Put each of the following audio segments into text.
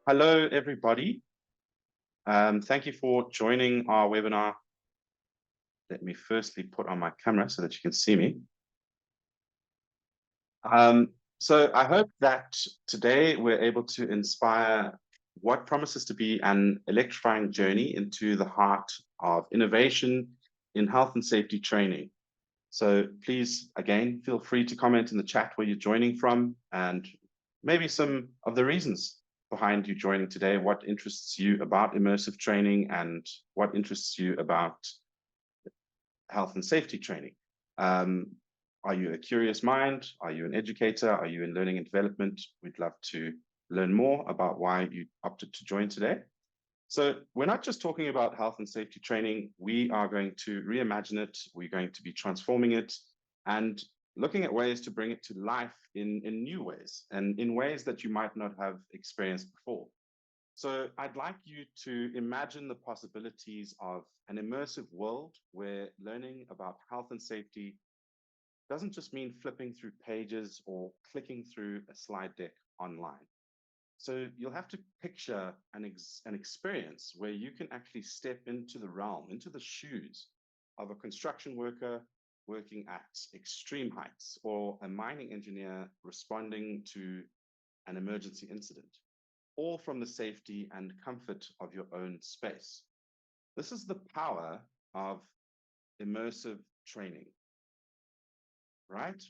Hello, everybody. Thank you for joining our webinar. Let me firstly put on my camera so that you can see me. So I hope that today we're able to inspire what promises to be an electrifying journey into the heart of innovation in health and safety training. So please, again, feel free to comment in the chat where you're joining from and maybe some of the reasons behind you joining today, what interests you about immersive training and what interests you about health and safety training. Are you a curious mind? Are you an educator? Are you in learning and development? We'd love to learn more about why you opted to join today. So we're not just talking about health and safety training. We are going to reimagine it. We're going to be transforming it and looking at ways to bring it to life in new ways and in ways that you might not have experienced before. So I'd like you to imagine the possibilities of an immersive world where learning about health and safety doesn't just mean flipping through pages or clicking through a slide deck online. So you'll have to picture an experience where you can actually step into the realm, into the shoes of a construction worker working at extreme heights or a mining engineer responding to an emergency incident, all from the safety and comfort of your own space. This is the power of immersive training, right?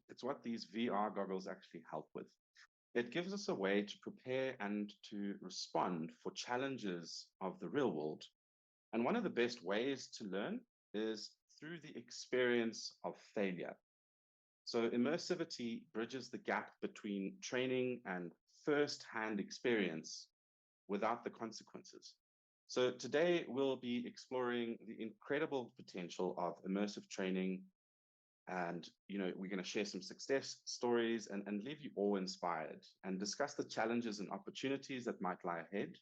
It's what these VR goggles actually help with. It gives us a way to prepare and to respond for challenges of the real world. And one of the best ways to learn is through the experience of failure. So immersivity bridges the gap between training and first-hand experience without the consequences. So today we'll be exploring the incredible potential of immersive training. And we're going to share some success stories and leave you all inspired and discuss the challenges and opportunities that might lie ahead.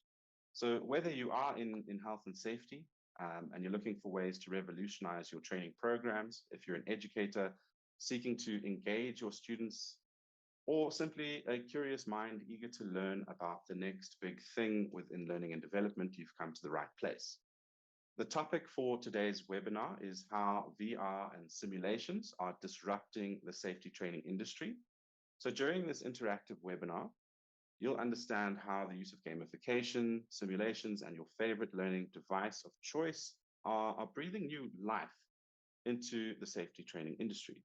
So whether you are in health and safety and you're looking for ways to revolutionize your training programs, if you're an educator seeking to engage your students, or simply a curious mind eager to learn about the next big thing within learning and development, you've come to the right place. The topic for today's webinar is how VR and simulations are disrupting the safety training industry. So during this interactive webinar, you'll understand how the use of gamification, simulations, and your favorite learning device of choice are breathing new life into the safety training industry.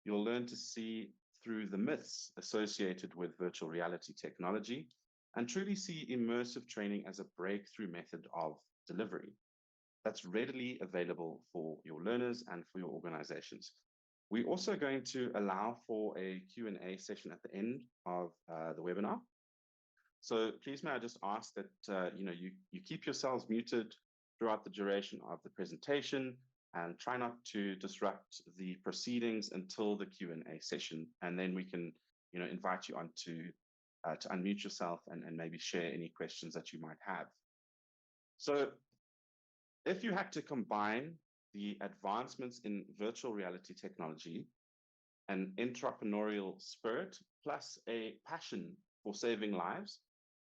You'll learn to see through the myths associated with virtual reality technology and truly see immersive training as a breakthrough method of delivery that's readily available for your learners and for your organizations. We're also going to allow for a Q&A session at the end of the webinar. So please may I just ask that you keep yourselves muted throughout the duration of the presentation and try not to disrupt the proceedings until the Q&A session, and then we can invite you on to unmute yourself and maybe share any questions that you might have. So if you had to combine the advancements in virtual reality technology, an entrepreneurial spirit, plus a passion for saving lives,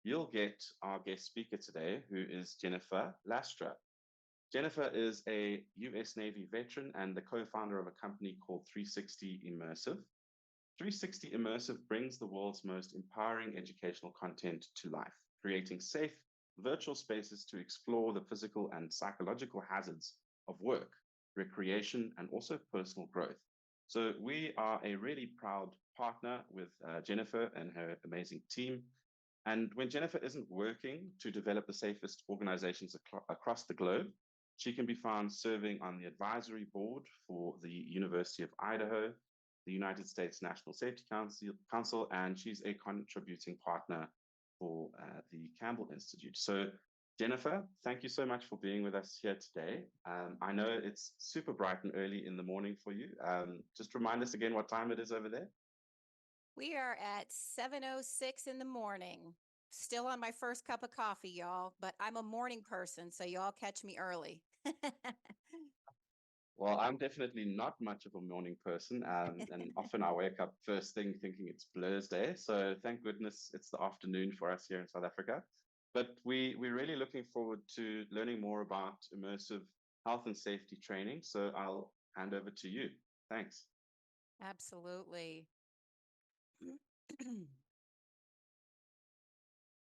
you'll get our guest speaker today, who is Jennifer Lastra. Jennifer is a US Navy veteran and the co-founder of a company called 360 Immersive. 360 Immersive brings the world's most empowering educational content to life, creating safe virtual spaces to explore the physical and psychological hazards of work, recreation, and also personal growth. So we are a really proud partner with Jennifer and her amazing team. And when Jennifer isn't working to develop the safest organizations across the globe, she can be found serving on the advisory board for the University of Idaho, the United States National Safety Council, and she's a contributing partner for the Campbell Institute. So Jennifer, thank you so much for being with us here today. I know it's super bright and early in the morning for you. Just remind us again what time it is over there. We are at 7:06 in the morning. Still on my first cup of coffee, y'all, but I'm a morning person, so y'all catch me early. Well, I'm definitely not much of a morning person, and often I wake up first thing thinking it's Blur's Day. So thank goodness it's the afternoon for us here in South Africa. But we're really looking forward to learning more about immersive health and safety training. So I'll hand over to you. Thanks. Absolutely.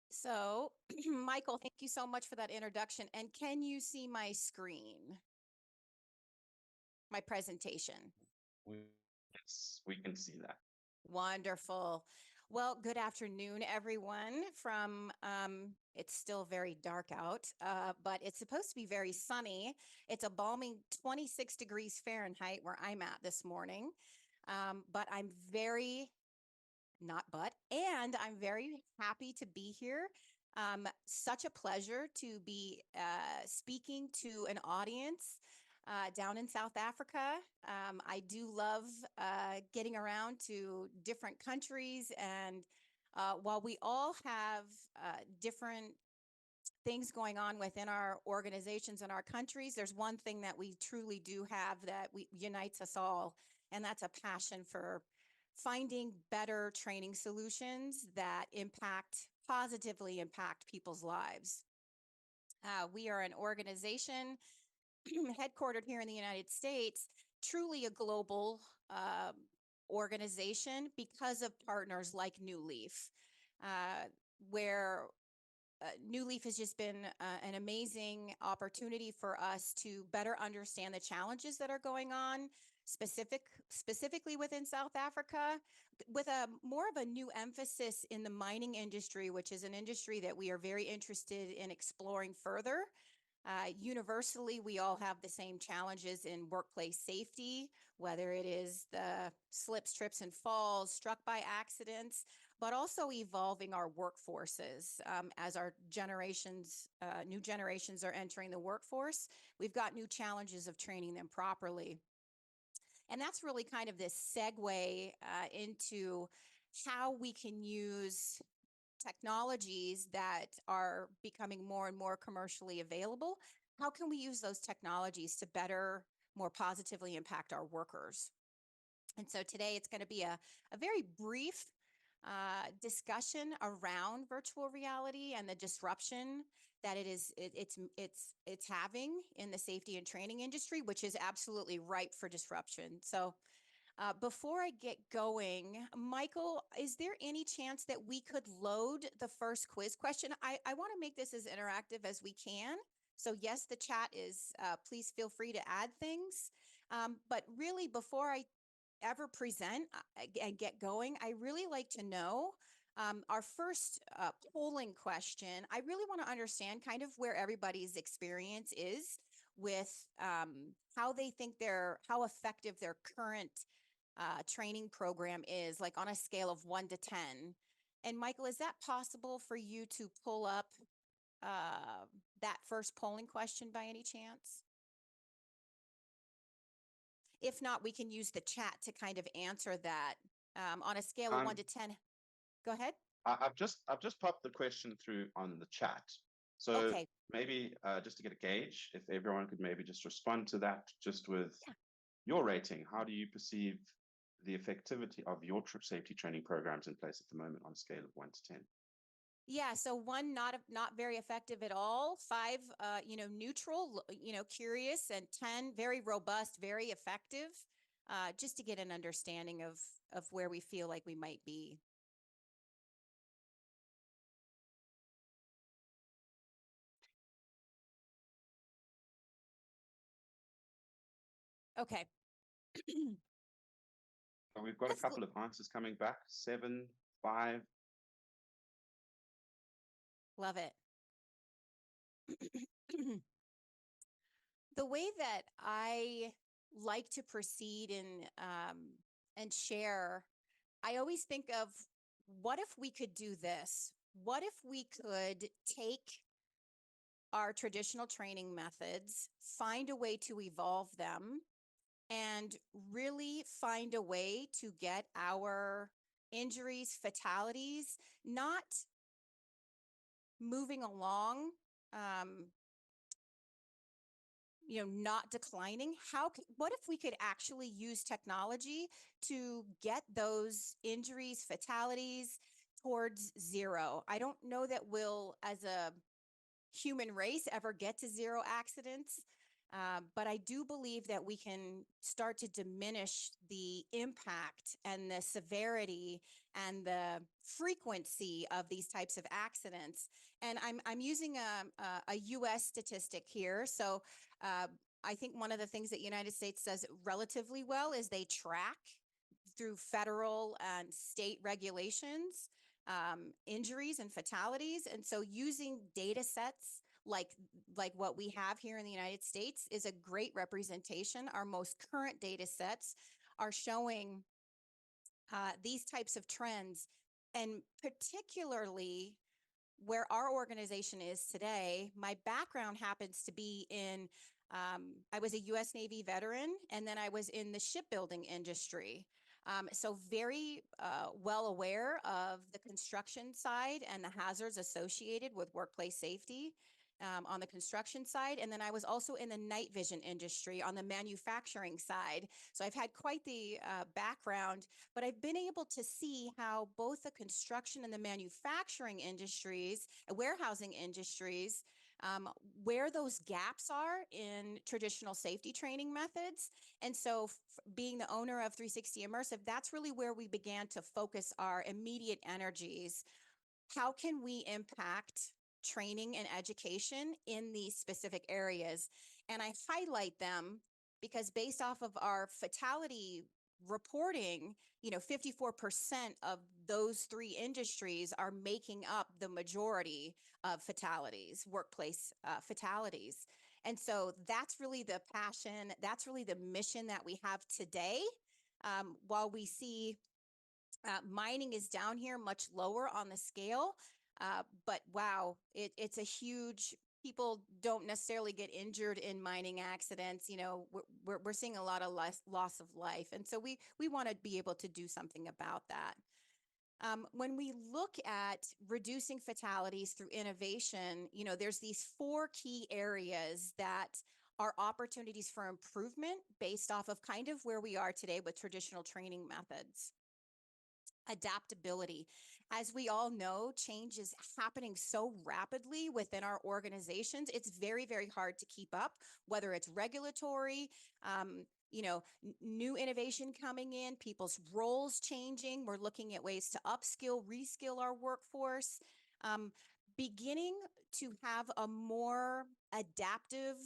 So, Michael, thank you so much for that introduction. And can you see my screen, my presentation? Yes, we can see that. Wonderful. Well, good afternoon, everyone. It's still very dark out, but it's supposed to be very sunny. It's a balmy 26 degrees Fahrenheit where I'm at this morning. But I'm very not but, and I'm very happy to be here. Such a pleasure to be speaking to an audience down in South Africa. I do love getting around to different countries, and while we all have different things going on within our organizations and our countries, there's one thing that we truly do have that unites us all, and that's a passion for finding better training solutions that positively impact people's lives. We are an organization headquartered here in the United States, truly a global organization because of partners like New Leaf, where New Leaf has just been an amazing opportunity for us to better understand the challenges that are going on specifically within South Africa, with a more of a new emphasis in the mining industry, which is an industry that we are very interested in exploring further. Universally, we all have the same challenges in workplace safety, whether it is the slips, trips, and falls, struck by accidents, but also evolving our workforces as our new generations are entering the workforce. We've got new challenges of training them properly. And that's really kind of this segue into how we can use technologies that are becoming more and more commercially available. How can we use those technologies to better, more positively impact our workers? And so today it's going to be a very brief discussion around virtual reality and the disruption that it's having in the safety and training industry, which is absolutely ripe for disruption. So before I get going, Michael, is there any chance that we could load the first quiz question? I want to make this as interactive as we can. So yes, the chat is, please feel free to add things. But really, before I ever present and get going, I really like to know our first polling question. I really want to understand kind of where everybody's experience is with how they think how effective their current training program is, like on a scale of 1 to 10. And Michael, is that possible for you to pull up that first polling question by any chance? If not, we can use the chat to kind of answer that on a scale of 1 to 10. Go ahead. I've just popped the question through on the chat. So Okay. maybe just to get a gauge, if everyone could maybe just respond to that, just with your rating. How do you perceive the effectivity of your safety training programs in place at the moment on a scale of 1 to 10? Yeah, so 1, not very effective at all. 5, neutral, curious, and 10, very robust, very effective. Just to get an understanding of where we feel like we might be. Okay. We've got a couple of answers coming back. 7, 5. Love it. The way that I like to proceed and share, I always think of, what if we could do this? What if we could take our traditional training methods, find a way to evolve them, and really find a way to get our injuries, fatalities, not moving along not declining, what if we could actually use technology to get those injuries, fatalities towards zero? I don't know that we'll, as a human race, ever get to zero accidents. But I do believe that we can start to diminish the impact and the severity and the frequency of these types of accidents. And I'm using a U.S. statistic here. So I think one of the things that United States does relatively well is they track through federal and state regulations injuries and fatalities. And so using data sets like what we have here in the United States is a great representation. Our most current data sets are showing these types of trends, and particularly where our organization is today. My background happens to be in, I was a US Navy veteran, and then I was in the shipbuilding industry. So very well aware of the construction side and the hazards associated with workplace safety on the construction side. And then I was also in the night vision industry on the manufacturing side. So I've had quite the background, but I've been able to see how both the construction and the manufacturing industries, warehousing industries, where those gaps are in traditional safety training methods. And so being the owner of 360 Immersive, that's really where we began to focus our immediate energies. How can we impact training and education in these specific areas? And I highlight them because based off of our fatality reporting, 54% of those three industries are making up the majority of fatalities, workplace fatalities. And so that's really the passion, that's really the mission that we have today. While we see mining is down here much lower on the scale, but wow, it's a huge, people don't necessarily get injured in mining accidents. We're seeing a lot of loss of life. And so we want to be able to do something about that. When we look at reducing fatalities through innovation, there's these 4 key areas that are opportunities for improvement based off of kind of where we are today with traditional training methods. Adaptability. As we all know, change is happening so rapidly within our organizations. It's very, very hard to keep up, whether it's regulatory, new innovation coming in, people's roles changing. We're looking at ways to upskill, reskill our workforce, beginning to have a more adaptive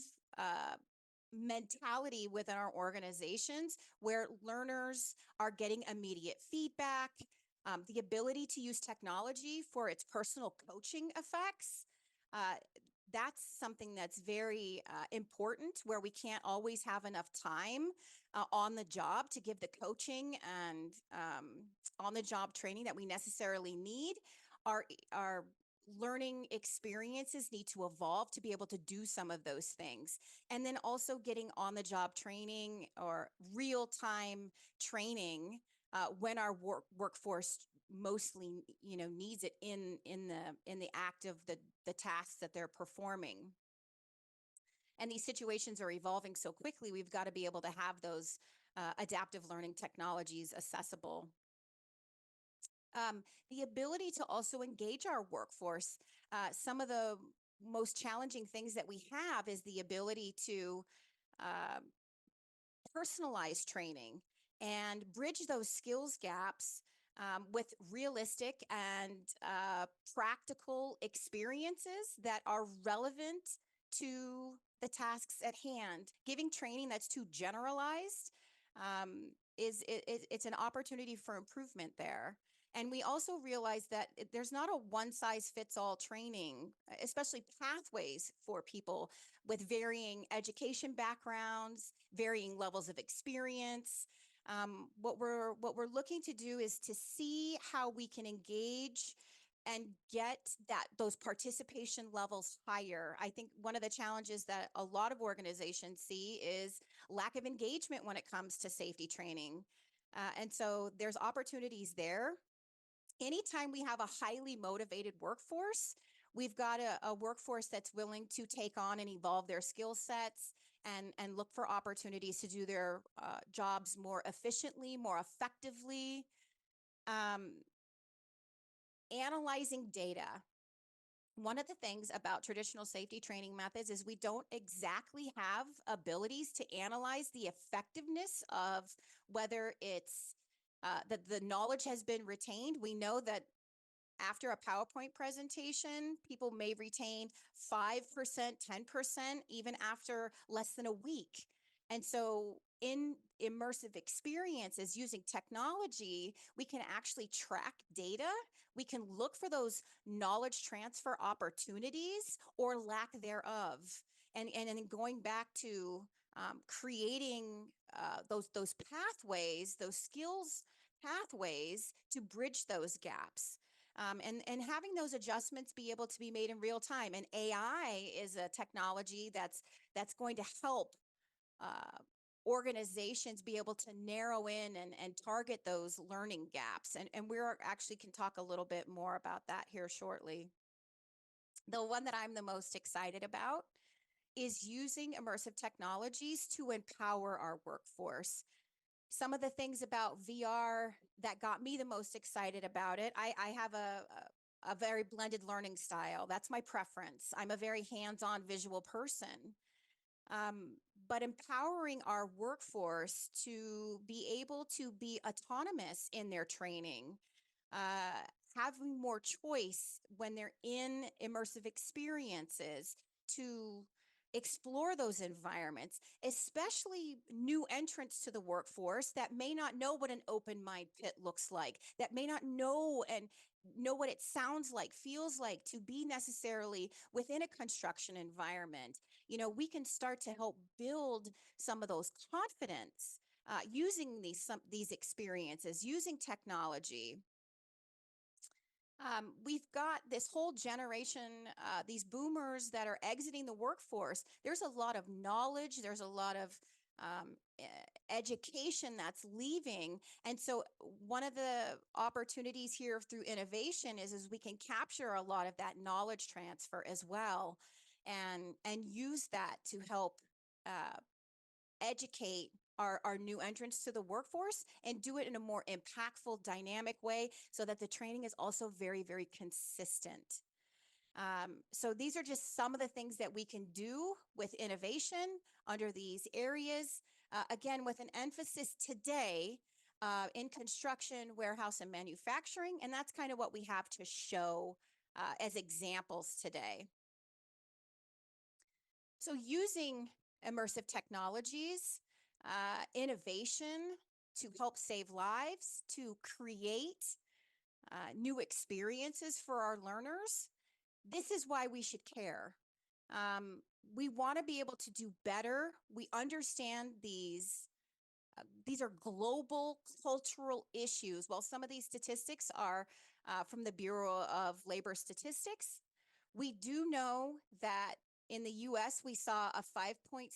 mentality within our organizations where learners are getting immediate feedback, the ability to use technology for its personal coaching effects. That's something that's very important, where we can't always have enough time on the job to give the coaching and on the job training that we necessarily need. Our learning experiences need to evolve to be able to do some of those things. And then also getting on the job training or real-time training when our workforce mostly needs it in the act of the tasks that they're performing. And these situations are evolving so quickly, we've got to be able to have those adaptive learning technologies accessible. The ability to also engage our workforce. Some of the most challenging things that we have is the ability to personalize training and bridge those skills gaps with realistic and practical experiences that are relevant to the tasks at hand. Giving training that's too generalized it's an opportunity for improvement there. And we also realize that there's not a one-size-fits-all training, especially pathways for people with varying education backgrounds, varying levels of experience. What we're looking to do is to see how we can engage and get those participation levels higher. I think one of the challenges that a lot of organizations see is lack of engagement when it comes to safety training. And so there's opportunities there. Anytime we have a highly motivated workforce, we've got a workforce that's willing to take on and evolve their skill sets and look for opportunities to do their jobs more efficiently, more effectively. Analyzing data. One of the things about traditional safety training methods is we don't exactly have abilities to analyze the effectiveness of whether it's that the knowledge has been retained. We know that after a PowerPoint presentation, people may retain 5%, 10%, even after less than a week. And so in immersive experiences using technology, we can actually track data. We can look for those knowledge transfer opportunities or lack thereof. And then going back to creating those pathways, those skills pathways to bridge those gaps. And having those adjustments be able to be made in real time. And AI is a technology that's going to help organizations be able to narrow in and target those learning gaps. And we're actually can talk a little bit more about that here shortly. The one that I'm the most excited about is using immersive technologies to empower our workforce. Some of the things about VR that got me the most excited about it, I have a very blended learning style. That's my preference. I'm a very hands-on visual person. But empowering our workforce to be able to be autonomous in their training, having more choice when they're in immersive experiences to explore those environments, especially new entrants to the workforce that may not know what an open mind pit looks like, that may not know and know what it sounds like, feels like to be necessarily within a construction environment. We can start to help build some of those confidence using these experiences, using technology. We've got this whole generation, these boomers that are exiting the workforce. There's a lot of knowledge. There's a lot of education that's leaving. And so one of the opportunities here through innovation is we can capture a lot of that knowledge transfer as well and use that to help educate our new entrants to the workforce and do it in a more impactful, dynamic way so that the training is also very, very consistent. So these are just some of the things that we can do with innovation under these areas. Again, with an emphasis today in construction, warehouse, and manufacturing. And that's kind of what we have to show as examples today. So using immersive technologies, innovation to help save lives, to create new experiences for our learners. This is why we should care. We want to be able to do better. We understand these are global cultural issues. While some of these statistics are from the Bureau of Labor Statistics, we do know that in the US, we saw a 5.7%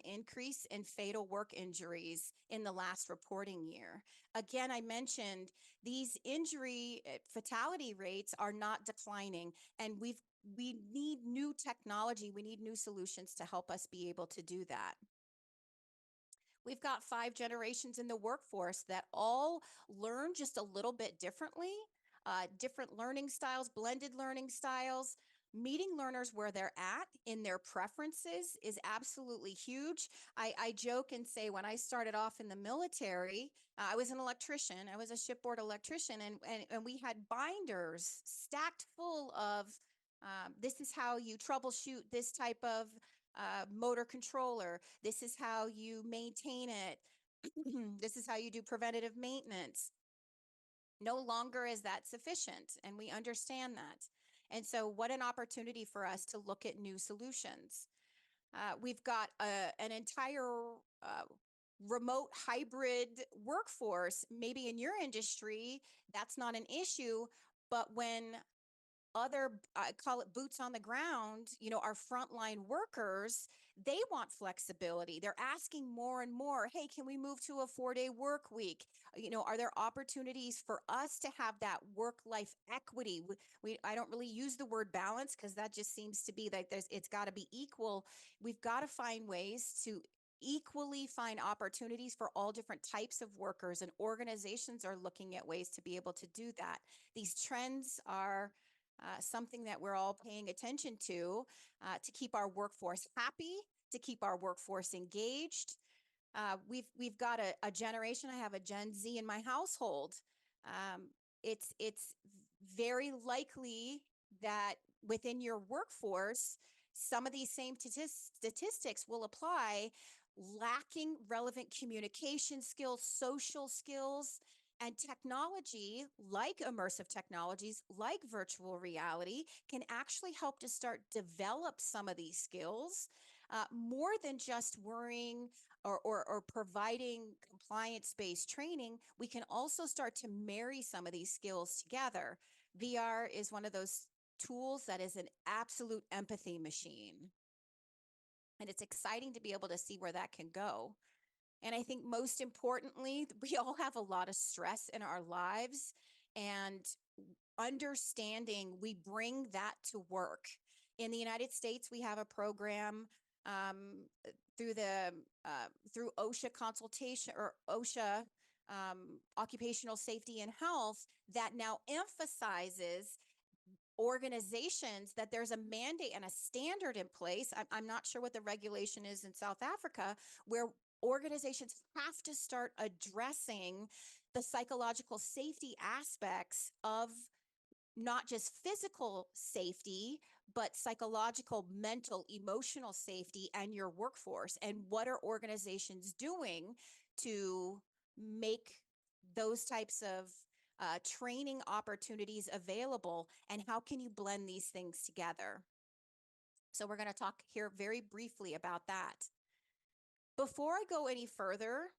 increase in fatal work injuries in the last reporting year. Again, I mentioned these injury fatality rates are not declining, and we need new technology. We need new solutions to help us be able to do that. We've got 5 generations in the workforce that all learn just a little bit differently, different learning styles, blended learning styles. Meeting learners where they're at in their preferences is absolutely huge. I joke and say when I started off in the military, I was an electrician. I was a shipboard electrician, and we had binders stacked full of this is how you troubleshoot this type of motor controller. This is how you maintain it. This is how you do preventative maintenance. No longer is that sufficient, and we understand that. And so what an opportunity for us to look at new solutions. We've got an entire remote hybrid workforce. Maybe in your industry, that's not an issue, but when other, I call it boots on the ground, our frontline workers, They want flexibility. They're asking more and more, hey, can we move to a 4-day work week? Are there opportunities for us to have that work-life equity? I don't really use the word balance because that just seems to be like it's got to be equal. We've got to find ways to equally find opportunities for all different types of workers, and organizations are looking at ways to be able to do that. These trends are something that we're all paying attention to keep our workforce happy, to keep our workforce engaged. We've got a generation. I have a Gen Z in my household. It's very likely that within your workforce, some of these same statistics will apply. Lacking relevant communication skills, social skills, and technology like immersive technologies, like virtual reality, can actually help to start develop some of these skills more than just worrying or providing compliance-based training. We can also start to marry some of these skills together. VR is one of those tools that is an absolute empathy machine. And it's exciting to be able to see where that can go. And I think most importantly, we all have a lot of stress in our lives, and understanding we bring that to work. In the United States, we have a program um, through OSHA consultation, or OSHA occupational safety and health, that now emphasizes organizations that there's a mandate and a standard in place. I'm not sure what the regulation is in South Africa, where organizations have to start addressing the psychological safety aspects of not just physical safety, but psychological, mental, emotional safety and your workforce. And what are organizations doing to make those types of training opportunities available? And how can you blend these things together? So we're going to talk here very briefly about that. Before I go any further,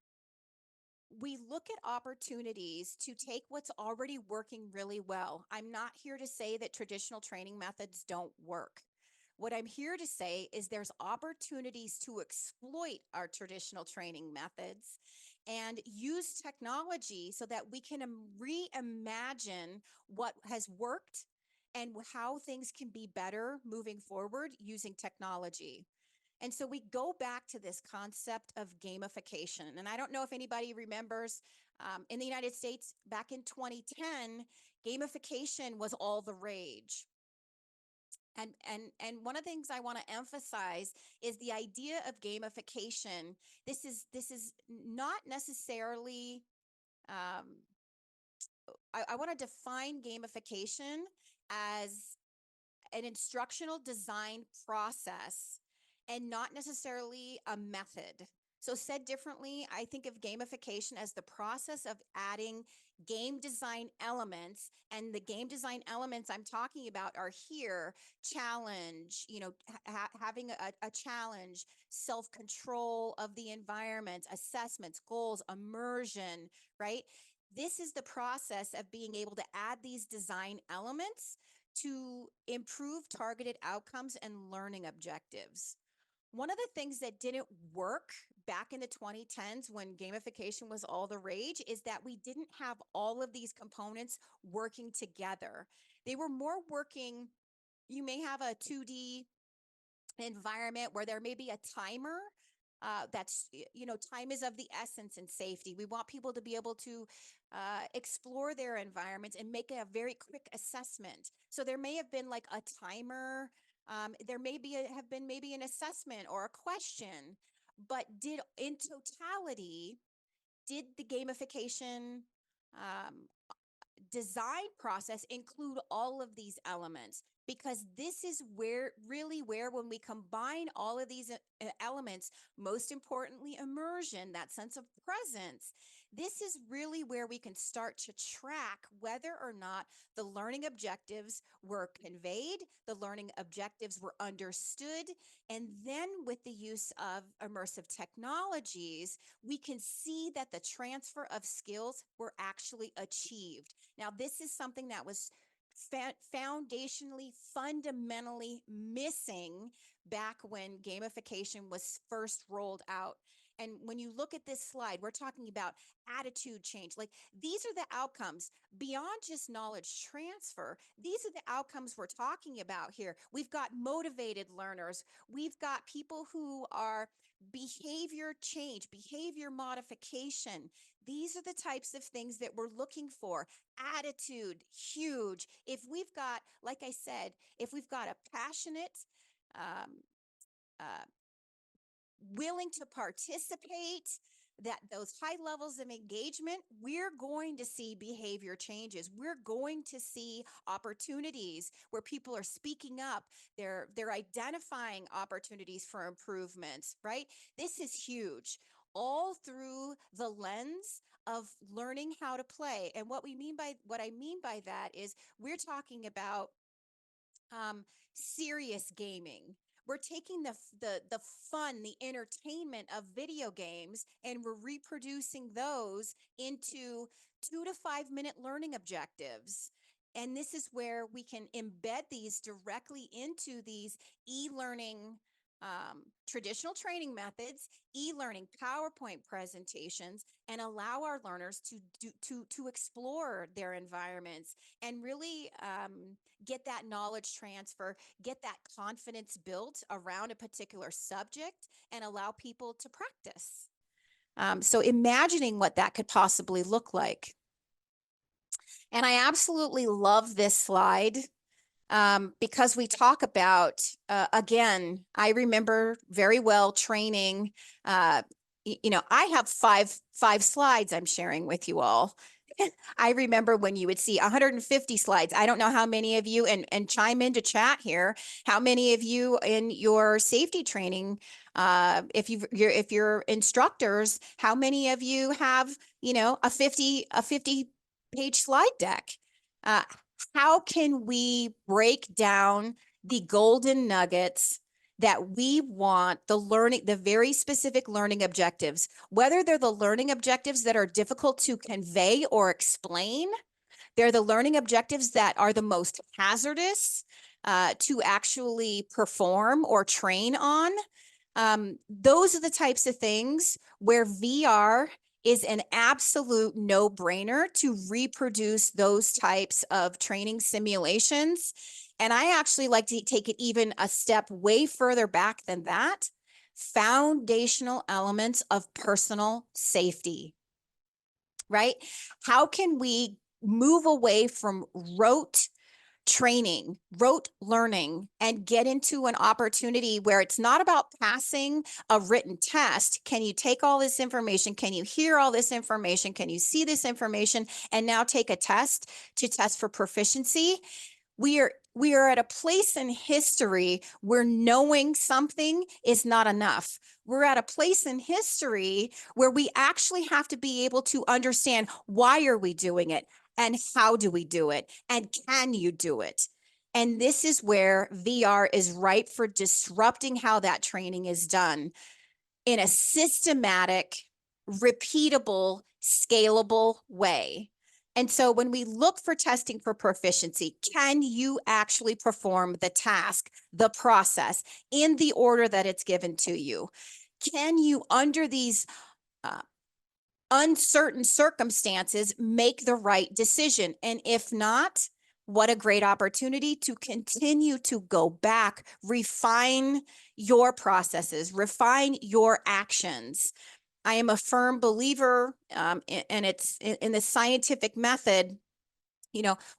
we look at opportunities to take what's already working really well. I'm not here to say that traditional training methods don't work. What I'm here to say is there's opportunities to exploit our traditional training methods and use technology so that we can reimagine what has worked and how things can be better moving forward using technology. And so we go back to this concept of gamification. And I don't know if anybody remembers, in the United States back in 2010, gamification was all the rage. And one of the things I want to emphasize is the idea of gamification. This is not necessarily, I want to define gamification as an instructional design process and not necessarily a method. So said differently, I think of gamification as the process of adding game design elements. And the game design elements I'm talking about are here: challenge, having a challenge, self-control of the environment, assessments, goals, immersion, right? This is the process of being able to add these design elements to improve targeted outcomes and learning objectives. One of the things that didn't work back in the 2010s when gamification was all the rage is that we didn't have all of these components working together. They were more working, you may have a 2D environment where there may be a timer. Time is of the essence in safety. We want people to be able to explore their environments and make a very quick assessment. So there may have been like a timer. There may have been maybe an assessment or a question, but in totality, did the gamification design process include all of these elements? Because this is where when we combine all of these elements, most importantly, immersion, that sense of presence, this is really where we can start to track whether or not the learning objectives were conveyed, the learning objectives were understood. And then with the use of immersive technologies, we can see that the transfer of skills were actually achieved. Now, this is something that was foundationally, fundamentally missing back when gamification was first rolled out. And when you look at this slide, we're talking about attitude change. Like, these are the outcomes beyond just knowledge transfer. These are the outcomes we're talking about here. We've got motivated learners. We've got people who are behavior change, behavior modification. These are the types of things that we're looking for. Attitude, huge. If we've got, like I said, if we've got a passionate, um, uh, willing to participate, that those high levels of engagement, we're going to see behavior changes. We're going to see opportunities where people are speaking up. They're identifying opportunities for improvements, right? This is huge, all through the lens of learning how to play. And what I mean by that is we're talking about serious gaming. We're taking the fun, the entertainment of video games, and we're reproducing those into 2 to 5 minute learning objectives. And this is where we can embed these directly into these e-learning traditional training methods, e-learning PowerPoint presentations, and allow our learners to explore their environments and really get that knowledge transfer, get that confidence built around a particular subject, and allow people to practice. So imagining what that could possibly look like. And I absolutely love this slide because we talk about, again, I remember very well training, I have five slides I'm sharing with you all. I remember when you would see 150 slides. I don't know how many of you, and chime into chat here, how many of you in your safety training, if you're instructors, how many of you have, a 50 page slide deck? How can we break down the golden nuggets that we want, the very specific learning objectives, whether they're the learning objectives that are difficult to convey or explain, they're the learning objectives that are the most hazardous to actually perform or train on. Those are the types of things where VR is an absolute no-brainer to reproduce those types of training simulations. And I actually like to take it even a step way further back than that. Foundational elements of personal safety, right? How can we move away from rote training, rote learning, and get into an opportunity where it's not about passing a written test? Can you take all this information? Can you hear all this information? Can you see this information and now take a test to test for proficiency? We are at a place in history where knowing something is not enough. We're at a place in history where we actually have to be able to understand, why are we doing it? And how do we do it? And can you do it? And this is where VR is ripe for disrupting how that training is done in a systematic, repeatable, scalable way. And so when we look for testing for proficiency, can you actually perform the task, the process, in the order that it's given to you? Can you, under these uncertain circumstances, make the right decision? And if not, what a great opportunity to continue to go back, refine your processes, refine your actions. I am a firm believer, and it's in the scientific method.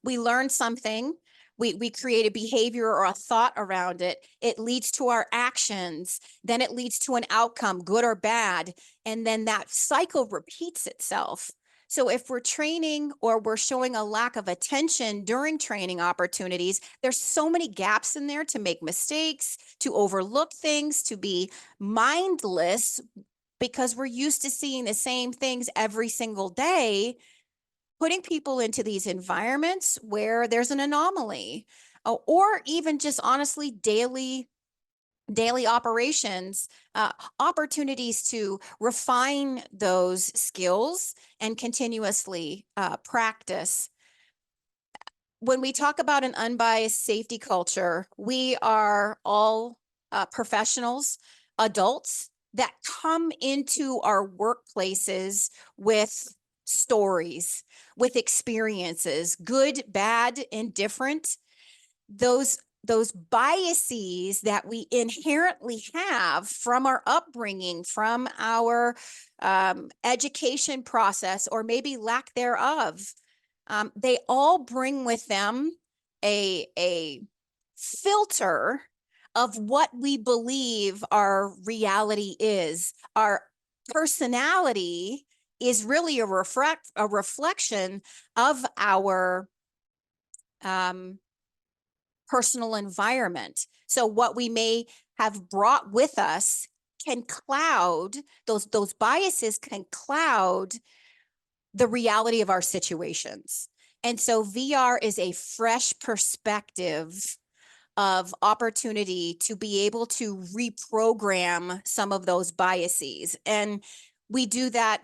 We learn something, we create a behavior or a thought around it. It leads to our actions. Then it leads to an outcome, good or bad. And then that cycle repeats itself. So if we're training or we're showing a lack of attention during training opportunities, there's so many gaps in there to make mistakes, to overlook things, to be mindless, because we're used to seeing the same things every single day. Putting people into these environments where there's an anomaly, or even just honestly daily operations, opportunities to refine those skills and continuously practice. When we talk about an unbiased safety culture, we are all professionals, adults that come into our workplaces with stories, with experiences, good, bad, indifferent. Those biases that we inherently have from our upbringing, from our education process, or maybe lack thereof, they all bring with them a filter of what we believe our reality is. Our personality is really a reflection of our personal environment. So what we may have brought with us can cloud, those biases can cloud the reality of our situations. And so VR is a fresh perspective of opportunity to be able to reprogram some of those biases. And we do that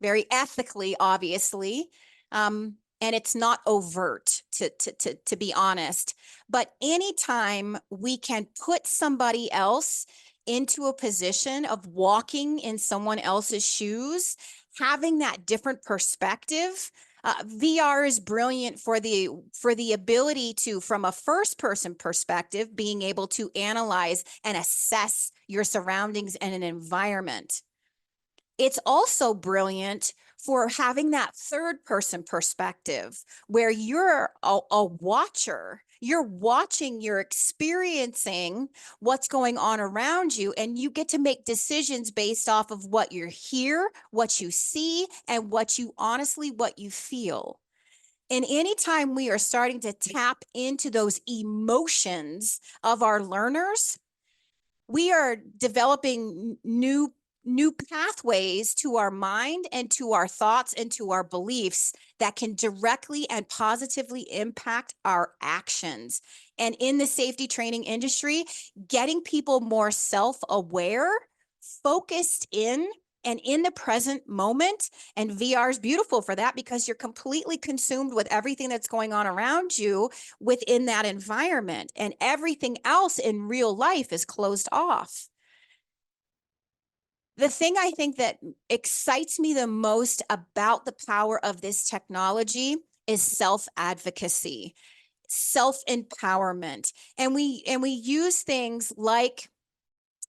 very ethically, obviously. And it's not overt, to be honest. But anytime we can put somebody else into a position of walking in someone else's shoes, having that different perspective, VR is brilliant for the ability to, from a first person perspective, being able to analyze and assess your surroundings and an environment. It's also brilliant for having that third person perspective where you're a watcher. You're watching, you're experiencing what's going on around you, and you get to make decisions based off of what you hear, what you see, and what you feel. And anytime we are starting to tap into those emotions of our learners, we are developing new pathways to our mind and to our thoughts and to our beliefs that can directly and positively impact our actions. And in the safety training industry, getting people more self-aware, focused in, and in the present moment. And VR is beautiful for that because you're completely consumed with everything that's going on around you within that environment, and everything else in real life is closed off. The thing I think that excites me the most about the power of this technology is self-advocacy, self-empowerment. And we use things like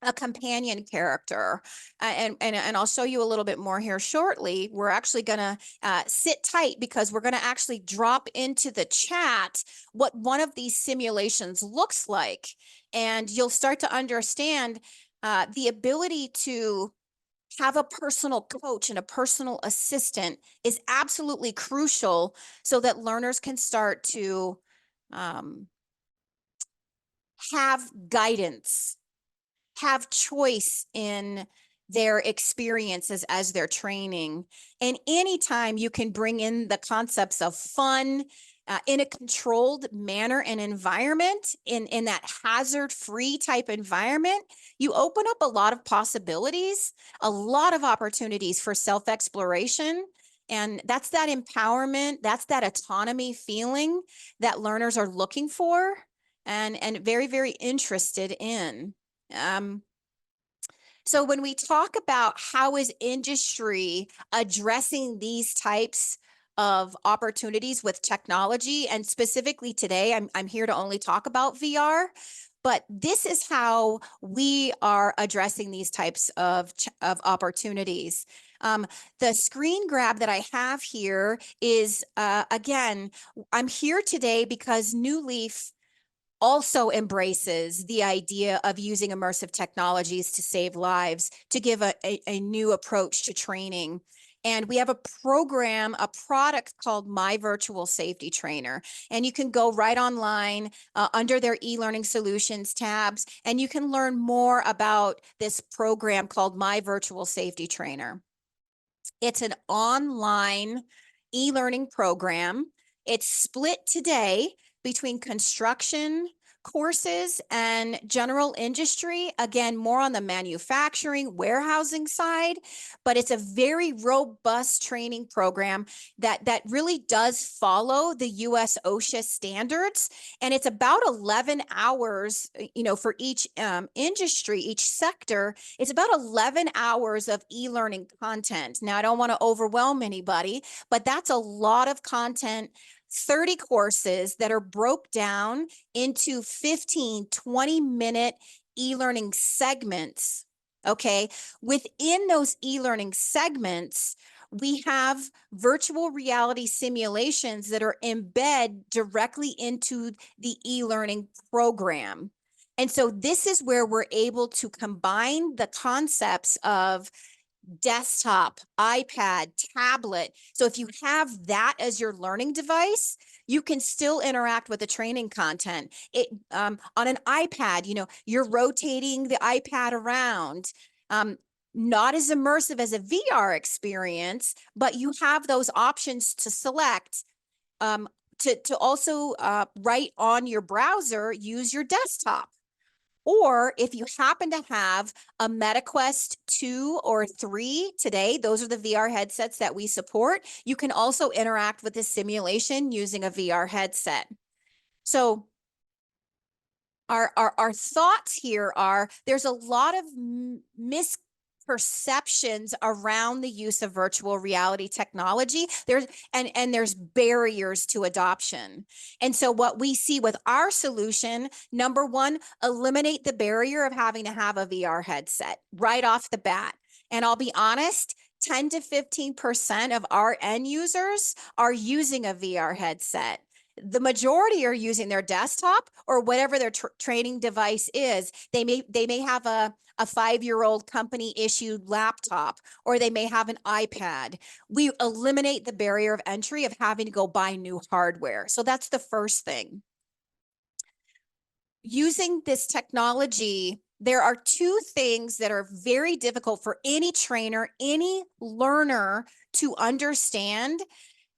a companion character. And I'll show you a little bit more here shortly. We're actually going to sit tight because we're going to actually drop into the chat what one of these simulations looks like. And you'll start to understand the ability to have a personal coach and a personal assistant is absolutely crucial so that learners can start to have guidance, have choice in their experiences as they're training. And anytime you can bring in the concepts of fun in a controlled manner and environment, in that hazard-free type environment, you open up a lot of possibilities, a lot of opportunities for self-exploration. And that's that empowerment, that's that autonomy feeling that learners are looking for and very, very interested in. So when we talk about how is industry addressing these types of opportunities with technology, and specifically today, I'm here to only talk about VR, but this is how we are addressing these types of opportunities. The screen grab that I have here is, again, I'm here today because New Leaf also embraces the idea of using immersive technologies to save lives, to give a new approach to training. And we have a program, a product called My Virtual Safety Trainer. And you can go right online under their eLearning Solutions tabs, and you can learn more about this program called My Virtual Safety Trainer. It's an online e-learning program. It's split today between construction, courses and general industry, again, more on the manufacturing, warehousing side, but it's a very robust training program that really does follow the US OSHA standards. And it's about 11 hours, for each industry, each sector, it's about 11 hours of e-learning content. Now, I don't want to overwhelm anybody, but that's a lot of content. 30 courses that are broke down into 15, 20-minute e-learning segments. Okay. Within those e-learning segments, we have virtual reality simulations that are embed directly into the e-learning program. And so this is where we're able to combine the concepts of desktop, iPad, tablet. So if you have that as your learning device, you can still interact with the training content. On an iPad, you're rotating the iPad around. Not as immersive as a VR experience, but you have those options to select. To also write on your browser, use your desktop. Or if you happen to have a MetaQuest 2 or 3 today, those are the VR headsets that we support. You can also interact with the simulation using a VR headset. So our thoughts here are there's a lot of misperceptions around the use of virtual reality technology. There's barriers to adoption. And so what we see with our solution, number one, eliminate the barrier of having to have a VR headset right off the bat. And I'll be honest, 10 to 15% of our end users are using a VR headset. The majority are using their desktop or whatever their training device is. They may have a 5-year-old company issued laptop, or they may have an iPad. We eliminate the barrier of entry of having to go buy new hardware. So that's the first thing. Using this technology, there are two things that are very difficult for any trainer, any learner to understand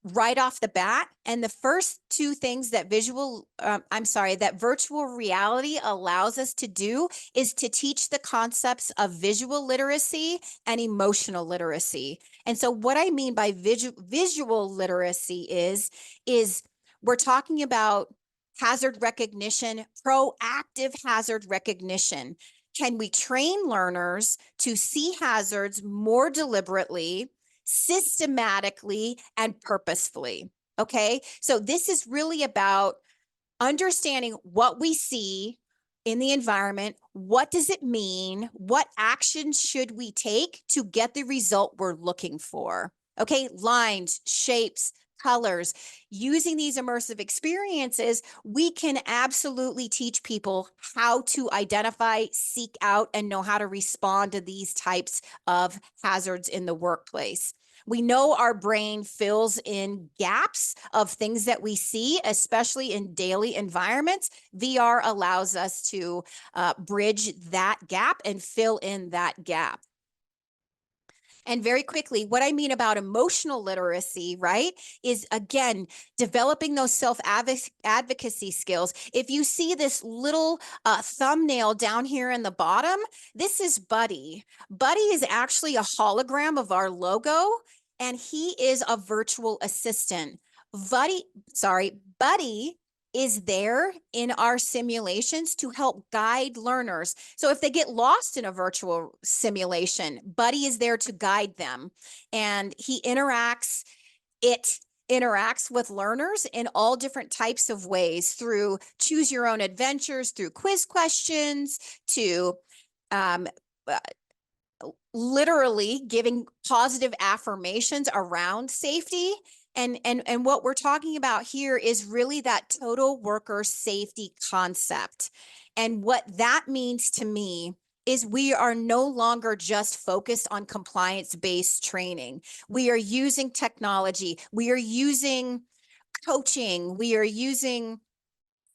right off the bat. And the first two things that that virtual reality allows us to do is to teach the concepts of visual literacy and emotional literacy. And so what I mean by visual literacy is we're talking about hazard recognition, proactive hazard recognition. Can we train learners to see hazards more deliberately, systematically, and purposefully? Okay, so this is really about understanding what we see in the environment. What does it mean? What actions should we take to get the result we're looking for? Okay, lines, shapes, colors. Using these immersive experiences, we can absolutely teach people how to identify, seek out, and know how to respond to these types of hazards in the workplace. We know our brain fills in gaps of things that we see, especially in daily environments. VR allows us to bridge that gap and fill in that gap. And very quickly, what I mean about emotional literacy, right, is again, developing those self-advocacy skills. If you see this little thumbnail down here in the bottom, this is Buddy. Buddy is actually a hologram of our logo, and he is a virtual assistant. Buddy is there in our simulations to help guide learners. So if they get lost in a virtual simulation, Buddy is there to guide them. And it interacts with learners in all different types of ways, through choose your own adventures, through quiz questions, to literally giving positive affirmations around safety. And what we're talking about here is really that total worker safety concept. And what that means to me is we are no longer just focused on compliance-based training. We are using technology. We are using coaching. We are using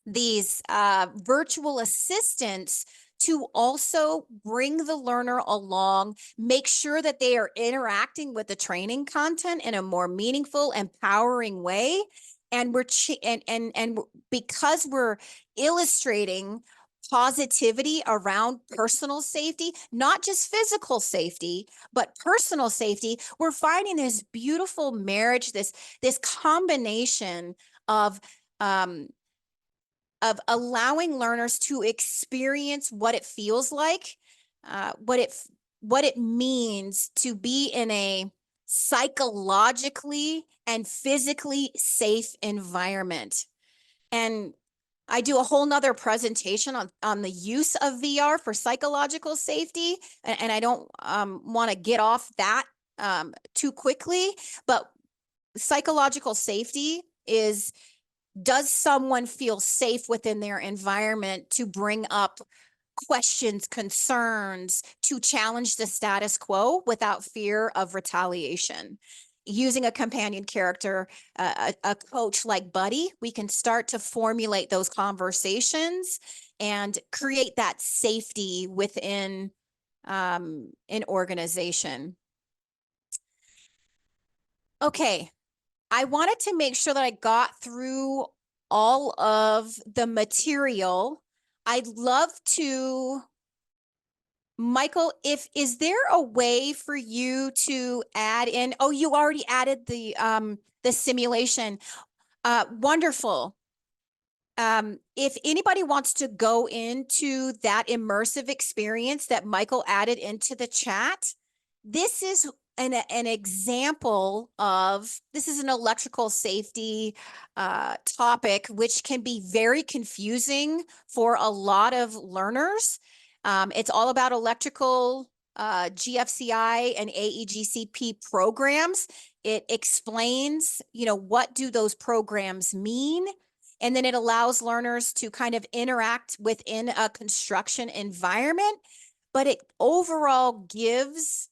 these virtual assistants to also bring the learner along, make sure that they are interacting with the training content in a more meaningful, empowering way, And because we're illustrating positivity around personal safety, not just physical safety, but personal safety, we're finding this beautiful marriage, this combination of allowing learners to experience what it feels like, what it means to be in a psychologically and physically safe environment. And I do a whole nother presentation on the use of VR for psychological safety. And I don't want to get off that too quickly, but psychological safety is, does someone feel safe within their environment to bring up questions, concerns, to challenge the status quo without fear of retaliation? Using a companion character, a coach like Buddy, we can start to formulate those conversations and create that safety within an organization. Okay, I wanted to make sure that I got through all of the material. I'd love to, Michael, is there a way for you to add in? Oh, you already added the simulation. Wonderful. If anybody wants to go into that immersive experience that Michael added into the chat, this is an example of, this is an electrical safety topic, which can be very confusing for a lot of learners. It's all about electrical GFCI and AEGCP programs. It explains, what do those programs mean? And then it allows learners to kind of interact within a construction environment, but it overall gives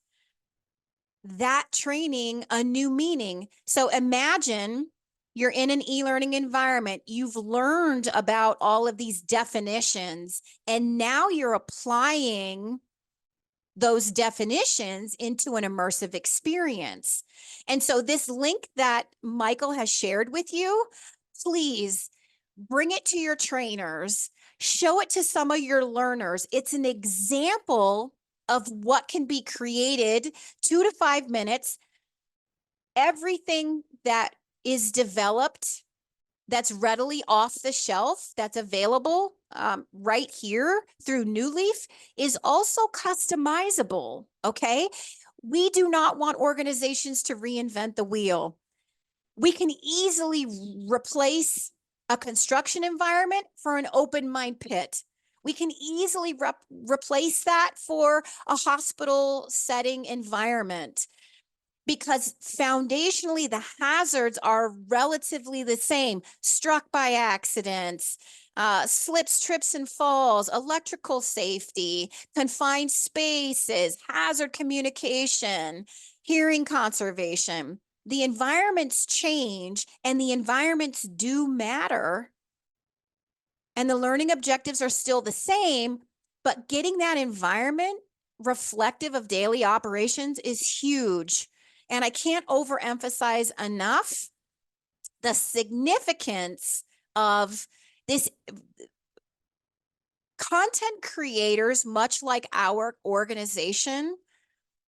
that training a new meaning. So imagine you're in an e-learning environment, you've learned about all of these definitions, and now you're applying those definitions into an immersive experience. And so this link that Michael has shared with you, please bring it to your trainers, show it to some of your learners. It's an example of what can be created, 2 to 5 minutes. Everything that is developed that's readily off the shelf, that's available right here through New Leaf, is also customizable, okay? We do not want organizations to reinvent the wheel. We can easily replace a construction environment for an open mind pit. We can easily replace that for a hospital setting environment, because foundationally the hazards are relatively the same: struck by accidents, slips, trips, and falls, electrical safety, confined spaces, hazard communication, hearing conservation. The environments change and the environments do matter. And the learning objectives are still the same, but getting that environment reflective of daily operations is huge. And I can't overemphasize enough the significance of this. Content creators, much like our organization,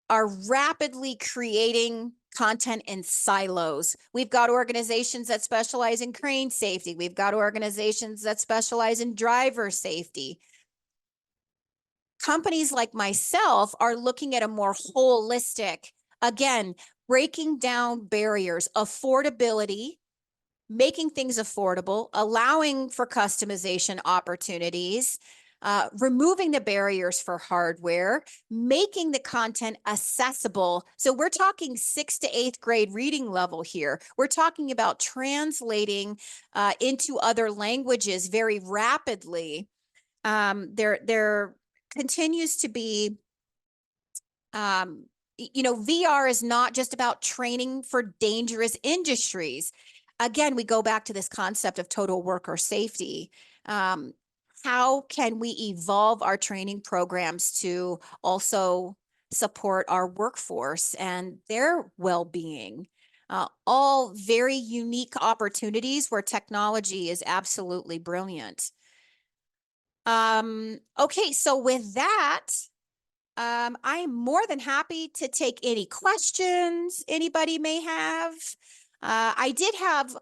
are rapidly creating content in silos. We've got organizations that specialize in crane safety. We've got organizations that specialize in driver safety. Companies like myself are looking at a more holistic, again, breaking down barriers, affordability, making things affordable, allowing for customization opportunities, removing the barriers for hardware, making the content accessible. So we're talking 6th to 8th grade reading level here. We're talking about translating into other languages very rapidly. There continues to be, VR is not just about training for dangerous industries. Again, we go back to this concept of total worker safety. How can we evolve our training programs to also support our workforce and their well-being? all very unique opportunities where technology is absolutely brilliant. Okay, so with that, I'm more than happy to take any questions anybody may have. I did have,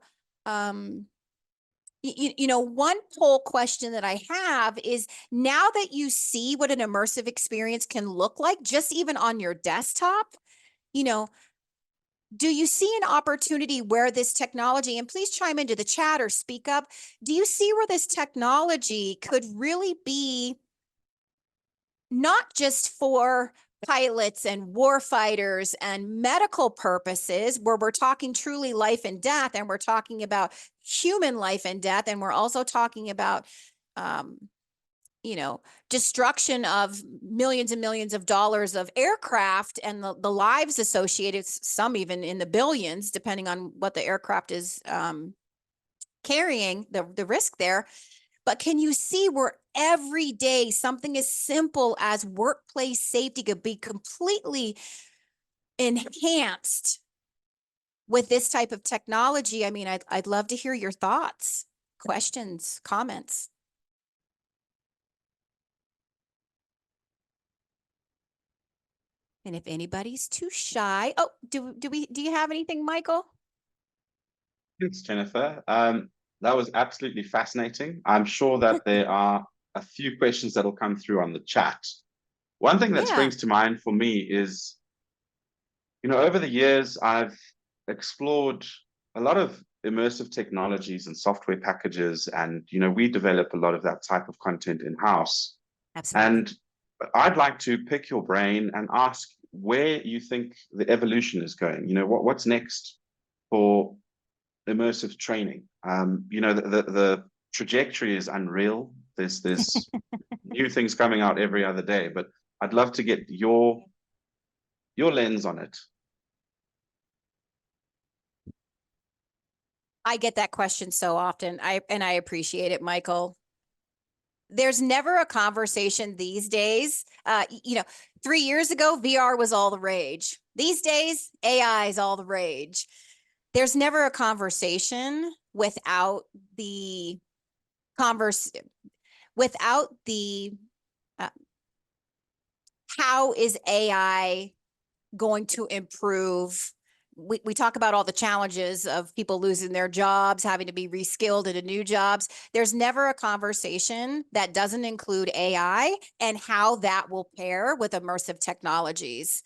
one poll question that I have is, now that you see what an immersive experience can look like, just even on your desktop, do you see an opportunity where this technology, and please chime into the chat or speak up, do you see where this technology could really be not just for pilots and war fighters and medical purposes, where we're talking truly life and death, and we're talking about human life and death, and we're also talking about destruction of millions and millions of dollars of aircraft and the lives associated, some even in the billions, depending on what the aircraft is carrying, the risk there. But can you see where every day something as simple as workplace safety could be completely enhanced with this type of technology? I mean, I'd love to hear your thoughts, questions, comments. And if anybody's too shy, oh, do you have anything, Michael? Thanks, Jennifer. That was absolutely fascinating. I'm sure that there are a few questions that'll come through on the chat. One thing that springs to mind for me is, over the years, I've explored a lot of immersive technologies and software packages, and we develop a lot of that type of content in-house. Absolutely. And I'd like to pick your brain and ask where you think the evolution is going. What's next for immersive training? The trajectory is unreal. There's new things coming out every other day, but I'd love to get your lens on it. I get that question so often. I appreciate it, Michael. There's never a conversation these days. 3 years ago, VR was all the rage. These days, AI is all the rage. There's never a conversation without the how is AI going to improve? We talk about all the challenges of people losing their jobs, having to be reskilled into new jobs. There's never a conversation that doesn't include AI and how that will pair with immersive technologies.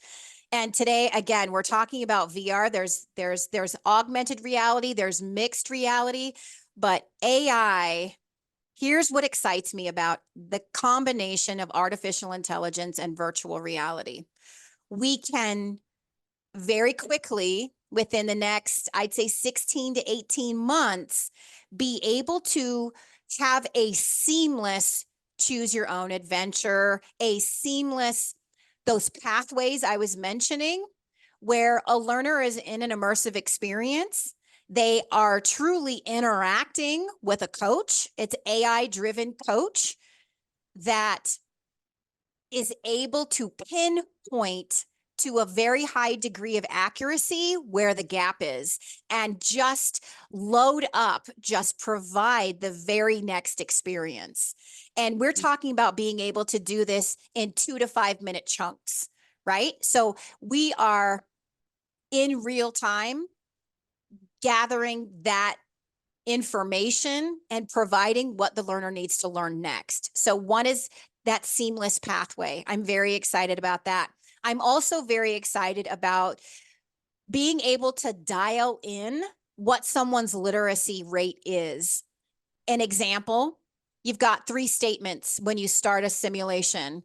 And today, again, we're talking about VR. There's augmented reality, there's mixed reality, but AI, here's what excites me about the combination of artificial intelligence and virtual reality. We can very quickly, within the next, I'd say 16 to 18 months, be able to have a seamless choose your own adventure, a seamless, those pathways I was mentioning, where a learner is in an immersive experience. They are truly interacting with a coach. It's AI-driven coach that is able to pinpoint to a very high degree of accuracy where the gap is, and just load up, just provide the very next experience. And we're talking about being able to do this in 2 to 5 minute chunks, right? So we are in real time gathering that information and providing what the learner needs to learn next. So one is that seamless pathway. I'm very excited about that. I'm also very excited about being able to dial in what someone's literacy rate is. An example, you've got 3 statements when you start a simulation,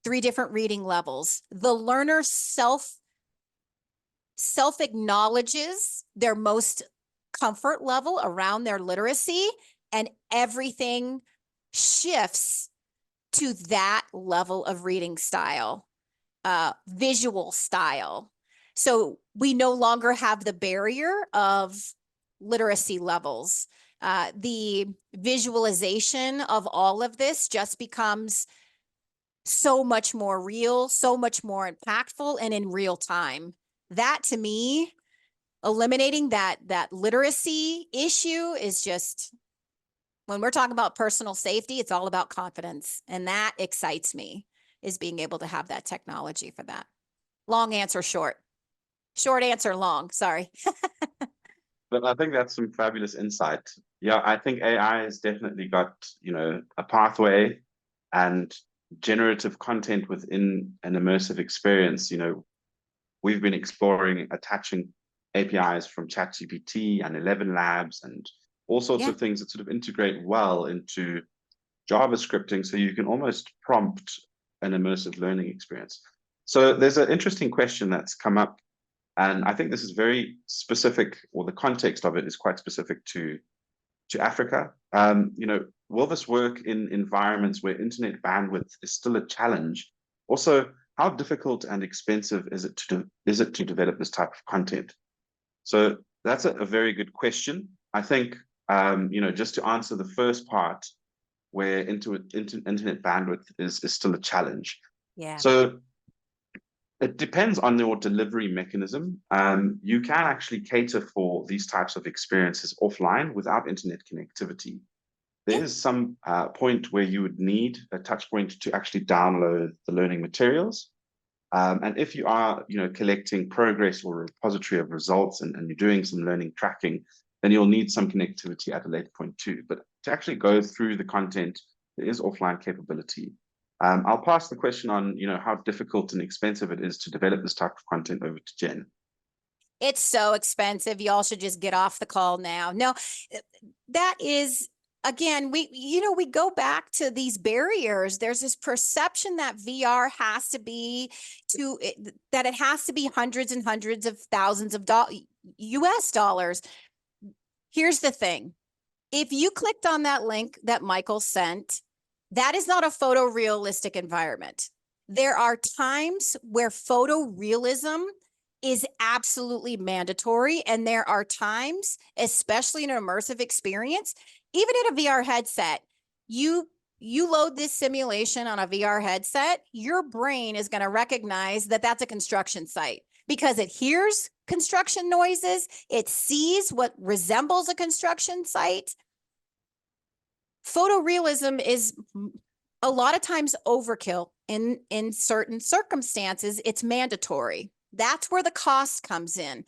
3 different reading levels. The learner self-acknowledges their most comfort level around their literacy, and everything shifts to that level of reading style, visual style. So we no longer have the barrier of literacy levels. The visualization of all of this just becomes so much more real, so much more impactful, and in real time. That, to me, eliminating that literacy issue is just, when we're talking about personal safety, it's all about confidence. And that excites me, is being able to have that technology for that. Long answer short. Short answer long, sorry. But I think that's some fabulous insight. Yeah, I think AI has definitely got, a pathway, and generative content within an immersive experience. We've been exploring attaching APIs from ChatGPT and 11 Labs and all sorts Yeah. of things that sort of integrate well into JavaScripting, so you can almost prompt an immersive learning experience. So there's an interesting question that's come up, and I think this is very specific, or the context of it is quite specific to Africa. Will this work in environments where internet bandwidth is still a challenge? Also, how difficult and expensive is it to develop this type of content? So that's a very good question. I think, just to answer the first part, where internet bandwidth is still a challenge. Yeah. So it depends on your delivery mechanism. You can actually cater for these types of experiences offline without internet connectivity. There is some point where you would need a touch point to actually download the learning materials. And if you are, collecting progress or a repository of results, and you're doing some learning tracking, then you'll need some connectivity at a later point too. But to actually go through the content, there is offline capability. I'll pass the question on, how difficult and expensive it is to develop this type of content, over to Jen. It's so expensive. Y'all should just get off the call now. No, that is, again, we go back to these barriers. There's this perception that VR has to be that it has to be hundreds and hundreds of thousands of US dollars. Here's the thing. If you clicked on that link that Michael sent, that is not a photorealistic environment. There are times where photorealism is absolutely mandatory. And there are times, especially in an immersive experience, even in a VR headset, you load this simulation on a VR headset, your brain is going to recognize that that's a construction site, because it hears construction noises, it sees what resembles a construction site. Photorealism is a lot of times overkill. In certain circumstances, it's mandatory. That's where the cost comes in.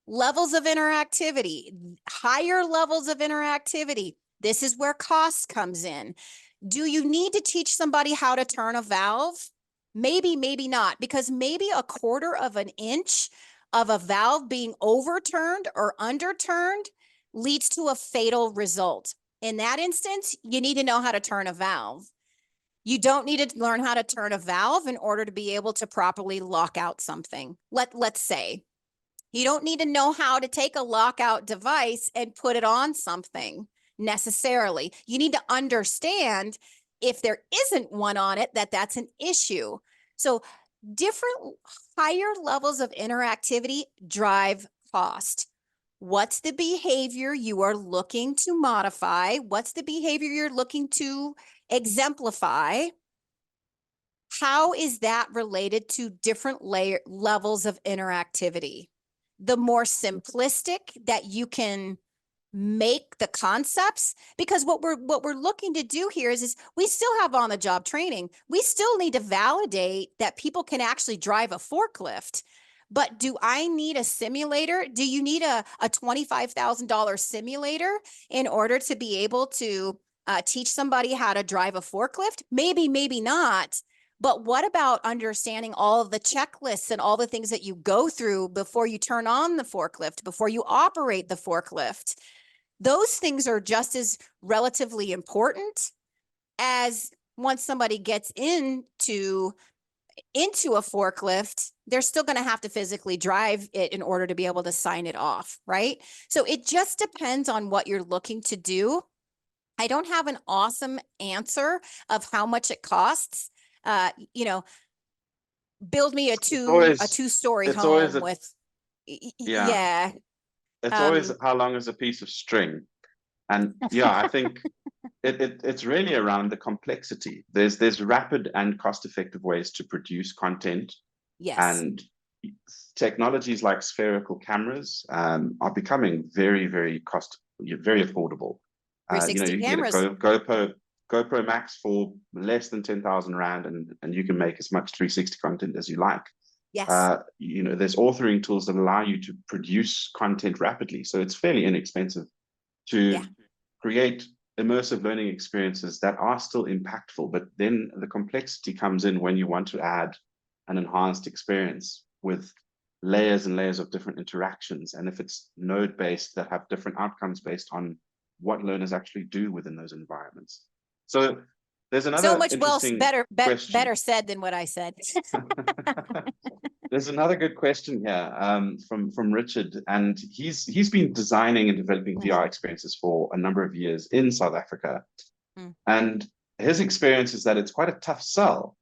Levels of interactivity, higher levels of interactivity. This is where cost comes in. Do you need to teach somebody how to turn a valve? Maybe, maybe not, because maybe a quarter of an inch of a valve being overturned or underturned leads to a fatal result. In that instance, you need to know how to turn a valve. You don't need to learn how to turn a valve in order to be able to properly lock out something. Let's say you don't need to know how to take a lockout device and put it on something necessarily. You need to understand, if there isn't one on it, that's an issue. So different higher levels of interactivity drive cost. What's the behavior you are looking to modify? What's the behavior you're looking to exemplify? How is that related to different levels of interactivity? The more simplistic that you can make the concepts, because what we're looking to do here is we still have on the job training. We still need to validate that people can actually drive a forklift. But do I need a simulator? Do you need a $25,000 simulator in order to be able to teach somebody how to drive a forklift? Maybe, maybe not. But what about understanding all of the checklists and all the things that you go through before you turn on the forklift, before you operate the forklift? Those things are just as relatively important as once somebody gets into a forklift, they're still going to have to physically drive it in order to be able to sign it off, right? So it just depends on what you're looking to do. I don't have an awesome answer of how much it costs. Build me a two-story home with, yeah. It's always how long is a piece of string. And yeah, I think it's really around the complexity. There's rapid and cost-effective ways to produce content. Yes. And technologies like spherical cameras are becoming very, very very affordable. You know, 360 you can get a cameras. GoPro Max for less than 10,000 Rand, and you can make as much 360 content as you like. Yes. You know, there's authoring tools that allow you to produce content rapidly. So it's fairly inexpensive Yeah. to create immersive learning experiences that are still impactful. But then the complexity comes in when you want to add an enhanced experience with layers and layers of different interactions. And if it's node-based, that have different outcomes based on what learners actually do within those environments. So there's So another much interesting question. better said than what I said. There's another good question here from Richard, and he's been designing and developing VR experiences for a number of years in South Africa, and his experience is that it's quite a tough sell,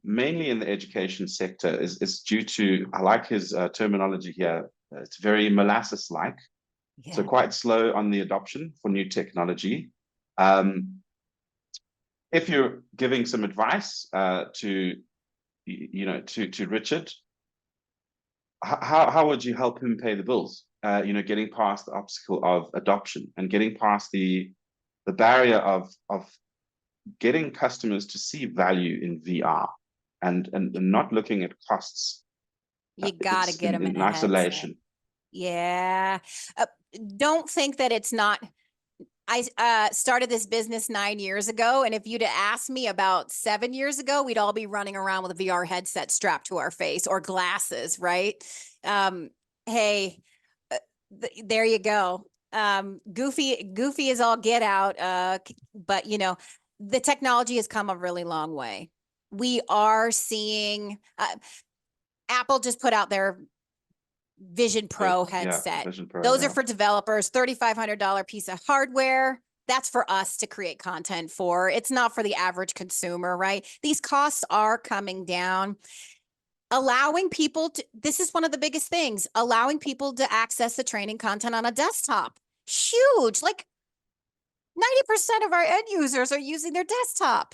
mainly in the education sector. Is due to, I like his terminology here. It's very molasses-like, so quite slow on the adoption for new technology. If you're giving some advice to Richard, how would you help him pay the bills? You know, getting past the obstacle of adoption and getting past the barrier of getting customers to see value in VR and not looking at costs. You got to get them in in a isolation. headset. Yeah. Don't think that it's not. I started this business 9 years ago, and if you'd have asked me about 7 years ago, we'd all be running around with a VR headset strapped to our face or glasses, right? Hey, there you go. Goofy is all get out. But you know, the technology has come a really long way. We are seeing Apple just put out their Vision Pro headset. Vision Pro, those are for developers, $3,500 piece of hardware. That's for us to create content for. It's not for the average consumer, right? These costs are coming down. Allowing people to, this is one of the biggest things, allowing people to access the training content on a desktop. Huge, like 90% of our end users are using their desktop,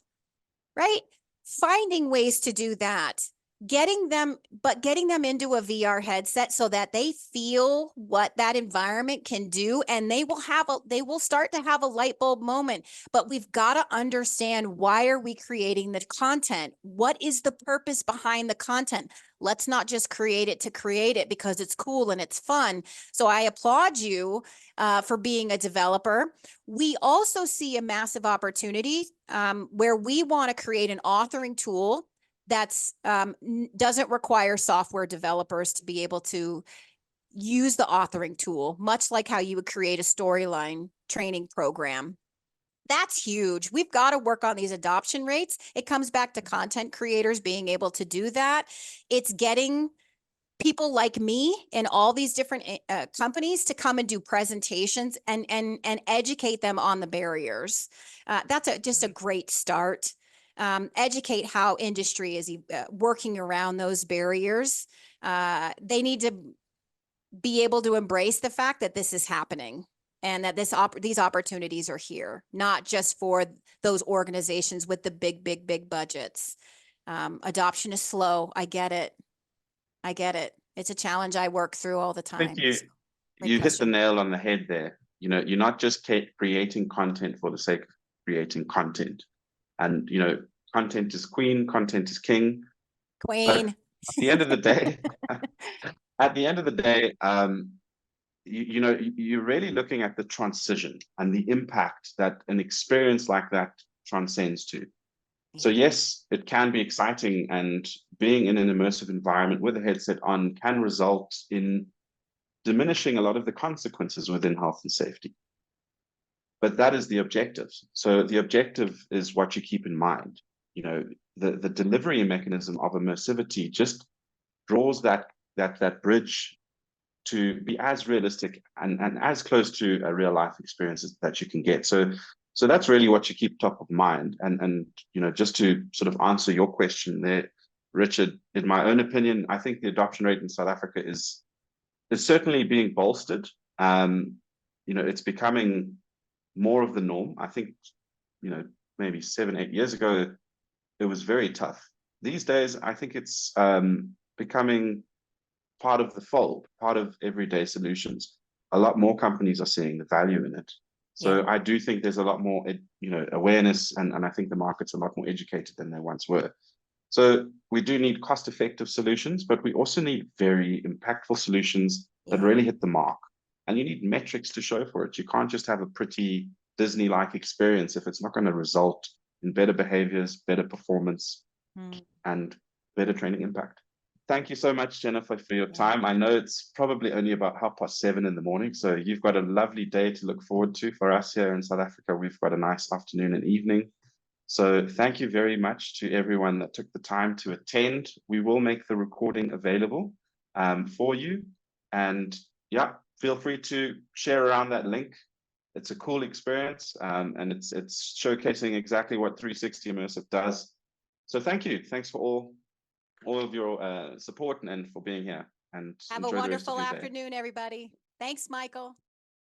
right? Finding ways to do that. Getting them into a VR headset so that they feel what that environment can do, and they will start to have a light bulb moment. But we've got to understand, why are we creating the content? What is the purpose behind the content? Let's not just create it to create it because it's cool and it's fun. So I applaud you for being a developer. We also see a massive opportunity where we want to create an authoring tool that's doesn't require software developers to be able to use the authoring tool, much like how you would create a storyline training program. That's huge. We've got to work on these adoption rates. It comes back to content creators being able to do that. It's getting people like me and all these different companies to come and do presentations and educate them on the barriers. That's just a great start. Educate how industry is working around those barriers. They need to be able to embrace the fact that this is happening and that these opportunities are here, not just for those organizations with the big budgets. Adoption is slow. I get it. It's a challenge I work through all the time. I think you hit the nail on the head there. You know, you're not just creating content for the sake of creating content. And, you know, content is queen, content is king. Queen. At the end of the day, you know, you're really looking at the transition and the impact that an experience like that transcends to. So yes, it can be exciting, and being in an immersive environment with a headset on can result in diminishing a lot of the consequences within health and safety. But that is the objective. So the objective is what you keep in mind. You know, the delivery mechanism of immersivity just draws that bridge to be as realistic and as close to a real life experience that you can get. So that's really what you keep top of mind. And you know, just to sort of answer your question there, Richard, in my own opinion, I think the adoption rate in South Africa is certainly being bolstered. You know, it's becoming more of the norm. I think, you know, maybe 7-8 years ago, it was very tough. These days, I think it's becoming part of the fold, part of everyday solutions. A lot more companies are seeing the value in it. So I do think there's a lot more, awareness, and I think the market's a lot more educated than they once were. So we do need cost-effective solutions, but we also need very impactful solutions that really hit the mark. And you need metrics to show for it. You can't just have a pretty Disney-like experience if it's not going to result in better behaviors, better performance, and better training impact. Thank you so much, Jennifer, for your time. I know it's probably only about 7:30 in the morning, so you've got a lovely day to look forward to. For us here in South Africa, we've got a nice afternoon and evening. So thank you very much to everyone that took the time to attend. We will make the recording available for you. And yeah, feel free to share around that link. It's a cool experience, and it's showcasing exactly what 360 Immersive does. So thank you. Thanks for all of your support and for being here. And have a wonderful afternoon, everybody. Thanks, Michael.